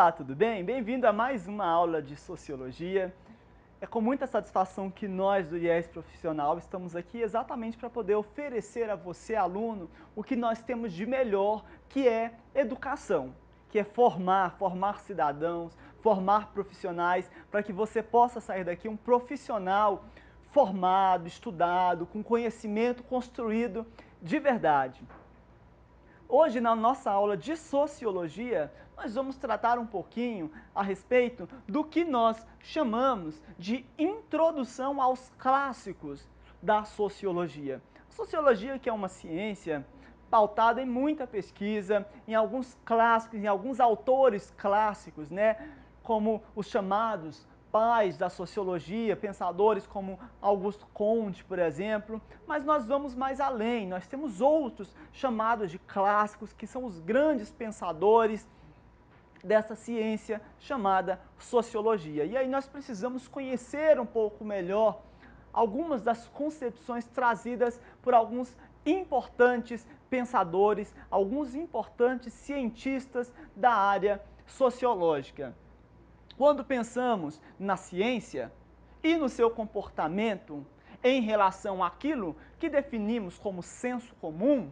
Olá, tudo bem? Bem-vindo a mais uma aula de Sociologia. É com muita satisfação que nós do IES Profissional estamos aqui exatamente para poder oferecer a você, aluno, o que nós temos de melhor, que é educação, que é formar cidadãos, formar profissionais, para que você possa sair daqui um profissional formado, estudado, com conhecimento construído de verdade. Hoje, na nossa aula de Sociologia, nós vamos tratar um pouquinho a respeito do que nós chamamos de introdução aos clássicos da Sociologia. A Sociologia, que é uma ciência pautada em muita pesquisa, em alguns clássicos, em alguns autores clássicos, né, como os chamados pais da sociologia, pensadores como Augusto Comte, por exemplo, mas nós vamos mais além, nós temos outros chamados de clássicos, que são os grandes pensadores dessa ciência chamada sociologia. E aí nós precisamos conhecer um pouco melhor algumas das concepções trazidas por alguns importantes pensadores, alguns importantes cientistas da área sociológica. Quando pensamos na ciência e no seu comportamento em relação àquilo que definimos como senso comum,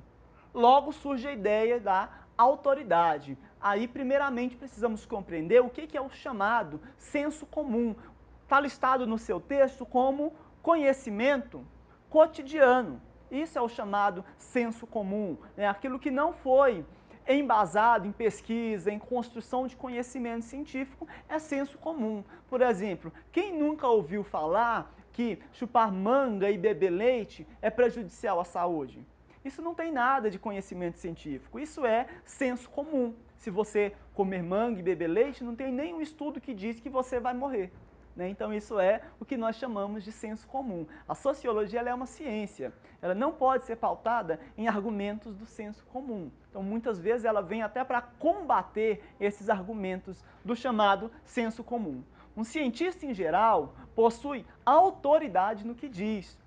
logo surge a ideia da autoridade. Aí, primeiramente, precisamos compreender o que é o chamado senso comum. Está listado no seu texto como conhecimento cotidiano. Isso é o chamado senso comum, né? Aquilo que não foi embasado em pesquisa, em construção de conhecimento científico, é senso comum. Por exemplo, quem nunca ouviu falar que chupar manga e beber leite é prejudicial à saúde? Isso não tem nada de conhecimento científico, isso é senso comum. Se você comer manga e beber leite, não tem nenhum estudo que diz que você vai morrer. Então isso é o que nós chamamos de senso comum. A sociologia ela é uma ciência, ela não pode ser pautada em argumentos do senso comum. Então muitas vezes ela vem até para combater esses argumentos do chamado senso comum. Um cientista em geral possui autoridade no que diz,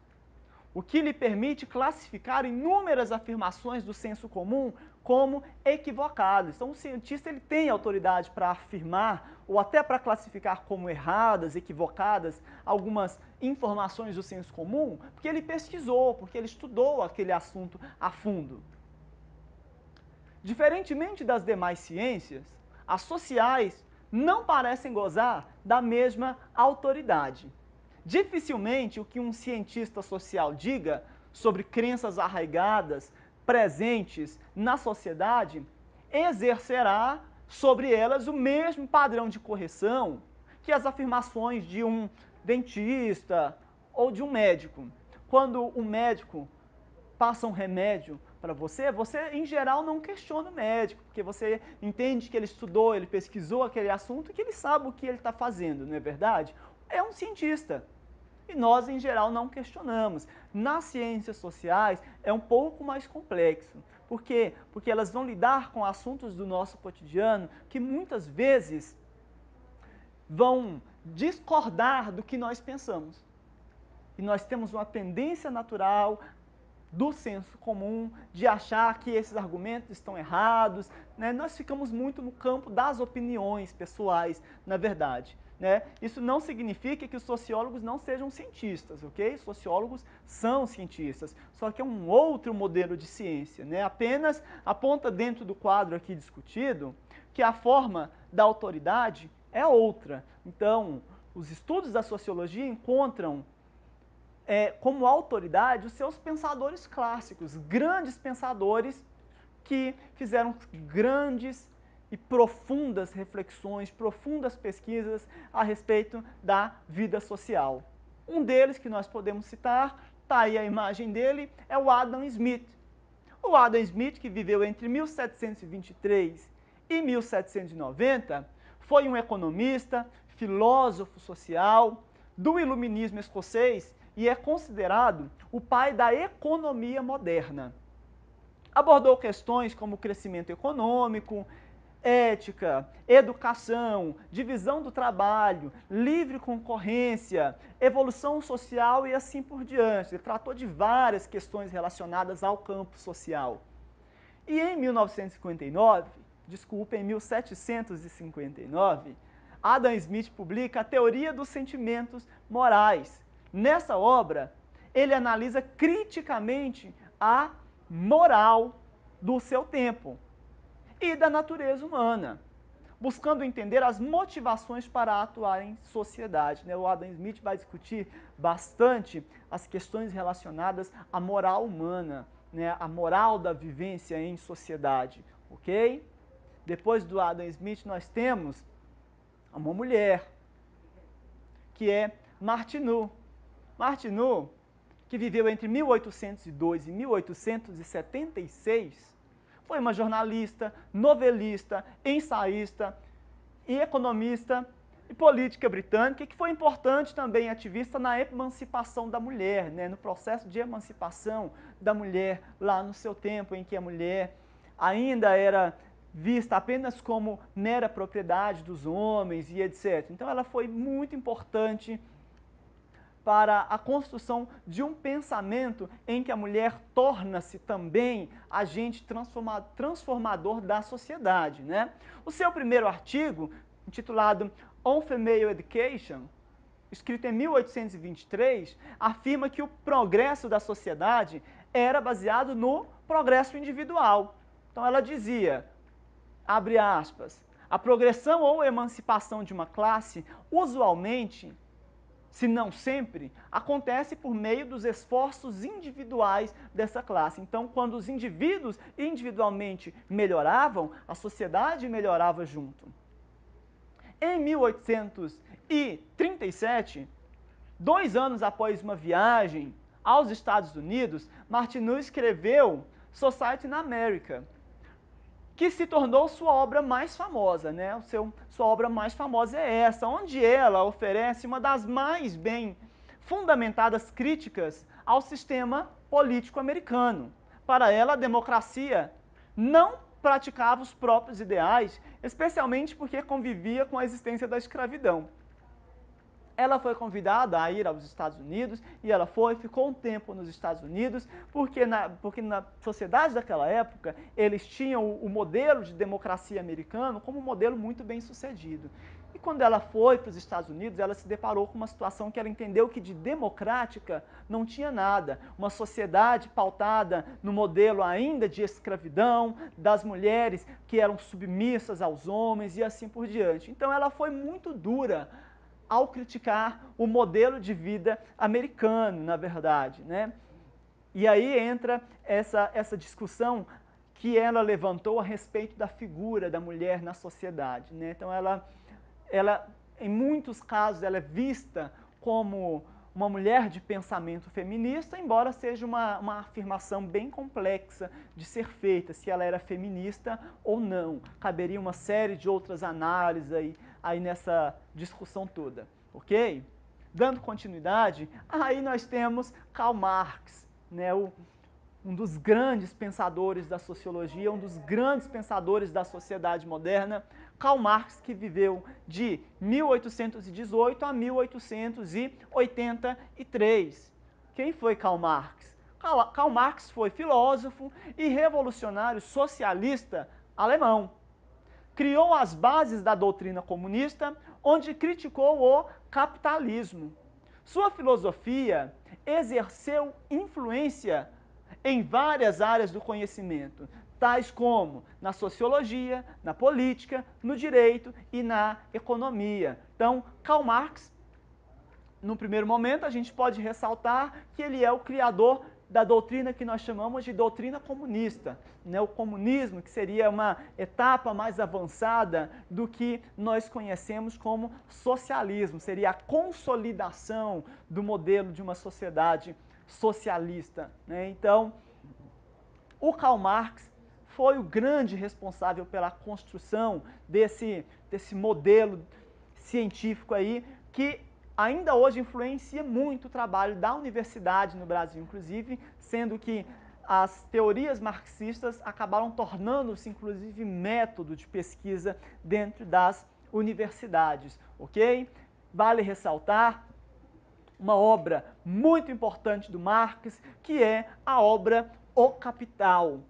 o que lhe permite classificar inúmeras afirmações do senso comum como equivocadas. Então, o cientista ele tem autoridade para afirmar ou até para classificar como erradas, equivocadas, algumas informações do senso comum, porque ele pesquisou, porque ele estudou aquele assunto a fundo. Diferentemente das demais ciências, as sociais não parecem gozar da mesma autoridade. Dificilmente o que um cientista social diga sobre crenças arraigadas, presentes na sociedade, exercerá sobre elas o mesmo padrão de correção que as afirmações de um dentista ou de um médico. Quando um médico passa um remédio para você, você em geral não questiona o médico, porque você entende que ele estudou, ele pesquisou aquele assunto e que ele sabe o que ele está fazendo, não é verdade? É um cientista. E nós, em geral, não questionamos. Nas ciências sociais é um pouco mais complexo. Por quê? Porque elas vão lidar com assuntos do nosso cotidiano que muitas vezes vão discordar do que nós pensamos. E nós temos uma tendência natural do senso comum, de achar que esses argumentos estão errados, né? Nós ficamos muito no campo das opiniões pessoais, na verdade. Né? Isso não significa que os sociólogos não sejam cientistas, ok? Sociólogos são cientistas, só que é um outro modelo de ciência, né? Apenas aponta dentro do quadro aqui discutido que a forma da autoridade é outra. Então, os estudos da sociologia encontram como autoridade os seus pensadores clássicos, grandes pensadores que fizeram grandes e profundas reflexões, profundas pesquisas a respeito da vida social. Um deles que nós podemos citar, está aí a imagem dele, é o Adam Smith. O Adam Smith, que viveu entre 1723 e 1790, foi um economista, filósofo social do iluminismo escocês e é considerado o pai da economia moderna. Abordou questões como crescimento econômico, ética, educação, divisão do trabalho, livre concorrência, evolução social e assim por diante. Ele tratou de várias questões relacionadas ao campo social. E em 1959, desculpa, em 1759, Adam Smith publica a Teoria dos Sentimentos Morais. Nessa obra, ele analisa criticamente a moral do seu tempo e da natureza humana, buscando entender as motivações para atuar em sociedade. O Adam Smith vai discutir bastante as questões relacionadas à moral humana, a moral da vivência em sociedade, ok? Depois do Adam Smith, nós temos uma mulher, que é Martineau. Martineau, que viveu entre 1802 e 1876, foi uma jornalista, novelista, ensaísta e economista e política britânica, que foi importante também ativista na emancipação da mulher, no processo de emancipação da mulher lá no seu tempo, em que a mulher ainda era vista apenas como mera propriedade dos homens e etc. Então ela foi muito importante para a construção de um pensamento em que a mulher torna-se também agente transformador da sociedade. O seu primeiro artigo, intitulado On Female Education, escrito em 1823, afirma que o progresso da sociedade era baseado no progresso individual. Então ela dizia, abre aspas, a progressão ou emancipação de uma classe, usualmente, se não sempre, acontece por meio dos esforços individuais dessa classe. Então, quando os indivíduos individualmente melhoravam, a sociedade melhorava junto. Em 1837, 2 anos após uma viagem aos Estados Unidos, Martineau escreveu Society in America, que se tornou sua obra mais famosa, sua obra mais famosa é essa, onde ela oferece uma das mais bem fundamentadas críticas ao sistema político americano. Para ela, a democracia não praticava os próprios ideais, especialmente porque convivia com a existência da escravidão. Ela foi convidada a ir aos Estados Unidos e ela ficou um tempo nos Estados Unidos, porque na sociedade daquela época eles tinham o modelo de democracia americano como um modelo muito bem sucedido. E quando ela foi para os Estados Unidos, ela se deparou com uma situação que ela entendeu que de democrática não tinha nada. Uma sociedade pautada no modelo ainda de escravidão, das mulheres que eram submissas aos homens e assim por diante. Então ela foi muito dura ao criticar o modelo de vida americano, na verdade. E aí entra essa discussão que ela levantou a respeito da figura da mulher na sociedade. Então ela, em muitos casos, ela é vista como uma mulher de pensamento feminista, embora seja uma afirmação bem complexa de ser feita, se ela era feminista ou não. Caberia uma série de outras análises aí nessa discussão toda, ok? Dando continuidade, aí nós temos Karl Marx, um dos grandes pensadores da sociologia, um dos grandes pensadores da sociedade moderna, Karl Marx, que viveu de 1818 a 1883. Quem foi Karl Marx? Karl Marx foi filósofo e revolucionário socialista alemão. Criou as bases da doutrina comunista, onde criticou o capitalismo. Sua filosofia exerceu influência em várias áreas do conhecimento, tais como na sociologia, na política, no direito e na economia. Então, Karl Marx, no primeiro momento, a gente pode ressaltar que ele é o criador da doutrina que nós chamamos de doutrina comunista. O comunismo, que seria uma etapa mais avançada do que nós conhecemos como socialismo, seria a consolidação do modelo de uma sociedade socialista. Então, o Karl Marx foi o grande responsável pela construção desse modelo científico aí, que ainda hoje influencia muito o trabalho da universidade no Brasil, inclusive, sendo que as teorias marxistas acabaram tornando-se, inclusive, método de pesquisa dentro das universidades, ok? Vale ressaltar uma obra muito importante do Marx, que é a obra O Capital,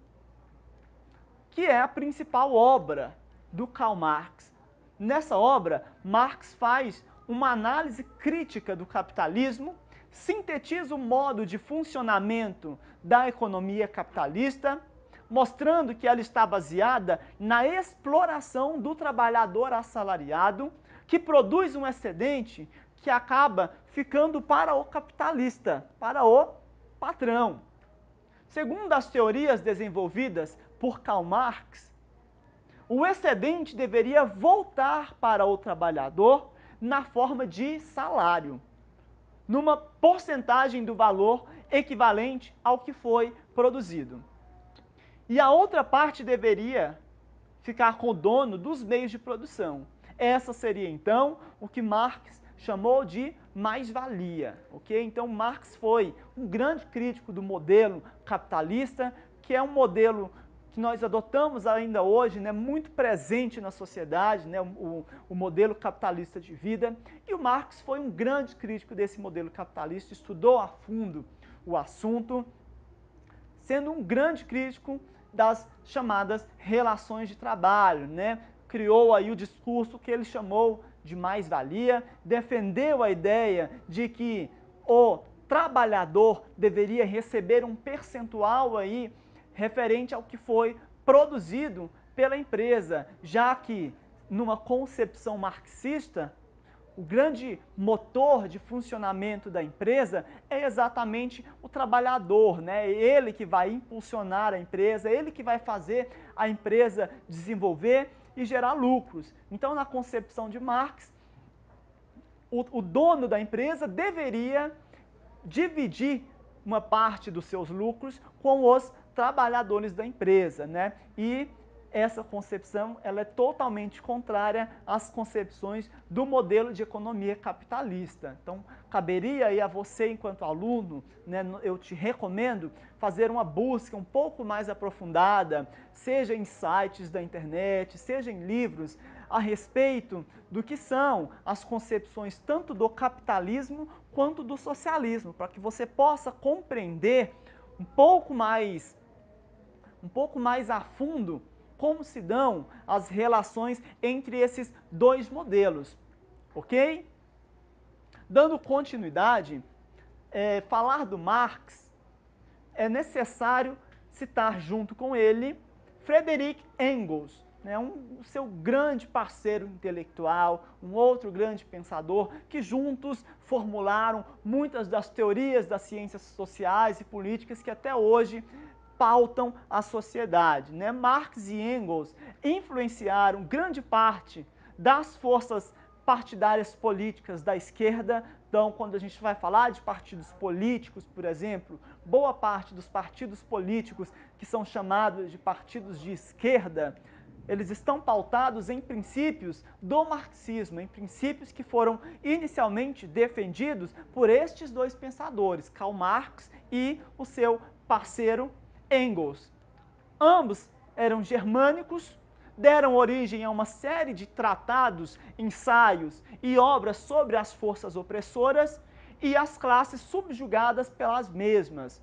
que é a principal obra do Karl Marx. Nessa obra, Marx faz uma análise crítica do capitalismo, sintetiza o modo de funcionamento da economia capitalista, mostrando que ela está baseada na exploração do trabalhador assalariado, que produz um excedente que acaba ficando para o capitalista, para o patrão. Segundo as teorias desenvolvidas por Karl Marx, o excedente deveria voltar para o trabalhador na forma de salário, numa porcentagem do valor equivalente ao que foi produzido. E a outra parte deveria ficar com o dono dos meios de produção. Essa seria, então, o que Marx chamou de mais-valia, ok? Então, Marx foi um grande crítico do modelo capitalista, que é um modelo que nós adotamos ainda hoje, né, muito presente na sociedade, né, o modelo capitalista de vida. E o Marx foi um grande crítico desse modelo capitalista, estudou a fundo o assunto, sendo um grande crítico das chamadas relações de trabalho, né? Criou aí o discurso que ele chamou de mais-valia, defendeu a ideia de que o trabalhador deveria receber um percentual aí referente ao que foi produzido pela empresa, já que numa concepção marxista, o grande motor de funcionamento da empresa é exatamente o trabalhador, né? É ele que vai impulsionar a empresa, é ele que vai fazer a empresa desenvolver e gerar lucros. Então, na concepção de Marx, o dono da empresa deveria dividir uma parte dos seus lucros com os trabalhadores da empresa, né? E essa concepção ela é totalmente contrária às concepções do modelo de economia capitalista. Então, caberia aí a você, enquanto aluno, né, eu te recomendo fazer uma busca um pouco mais aprofundada, seja em sites da internet, seja em livros, a respeito do que são as concepções tanto do capitalismo quanto do socialismo, para que você possa compreender um pouco mais a fundo como se dão as relações entre esses dois modelos, ok? Dando continuidade, falar do Marx, é necessário citar junto com ele Friedrich Engels, né, o seu grande parceiro intelectual, um outro grande pensador, que juntos formularam muitas das teorias das ciências sociais e políticas que até hoje pautam a sociedade, né? Marx e Engels influenciaram grande parte das forças partidárias políticas da esquerda. Então, quando a gente vai falar de partidos políticos, por exemplo, boa parte dos partidos políticos que são chamados de partidos de esquerda, eles estão pautados em princípios do marxismo, em princípios que foram inicialmente defendidos por estes dois pensadores, Karl Marx e o seu parceiro Engels. Ambos eram germânicos, deram origem a uma série de tratados, ensaios e obras sobre as forças opressoras e as classes subjugadas pelas mesmas,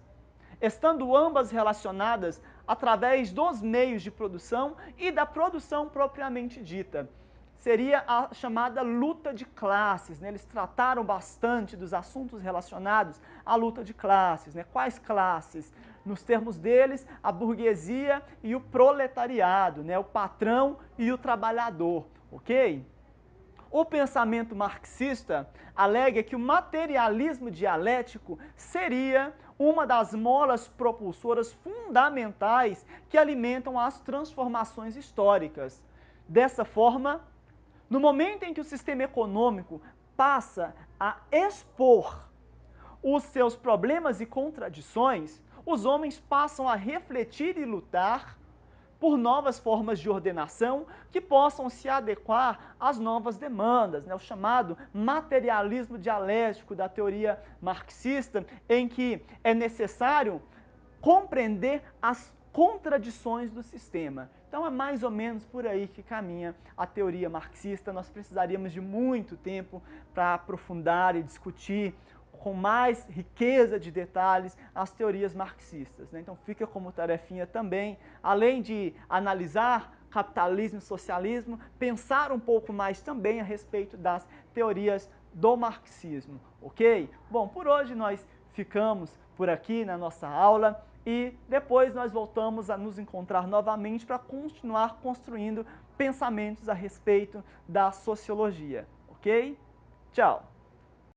estando ambas relacionadas através dos meios de produção e da produção propriamente dita. Seria a chamada luta de classes, né? Eles trataram bastante dos assuntos relacionados à luta de classes, né? Quais classes? Nos termos deles, a burguesia e o proletariado, né? O patrão e o trabalhador, ok? O pensamento marxista alega que o materialismo dialético seria uma das molas propulsoras fundamentais que alimentam as transformações históricas. Dessa forma, no momento em que o sistema econômico passa a expor os seus problemas e contradições, os homens passam a refletir e lutar por novas formas de ordenação que possam se adequar às novas demandas, né? O chamado materialismo dialético da teoria marxista, em que é necessário compreender as contradições do sistema. Então é mais ou menos por aí que caminha a teoria marxista. Nós precisaríamos de muito tempo para aprofundar e discutir com mais riqueza de detalhes as teorias marxistas, né? Então fica como tarefinha também, além de analisar capitalismo e socialismo, pensar um pouco mais também a respeito das teorias do marxismo, ok? Bom, por hoje nós ficamos por aqui na nossa aula e depois nós voltamos a nos encontrar novamente para continuar construindo pensamentos a respeito da sociologia, ok? Tchau!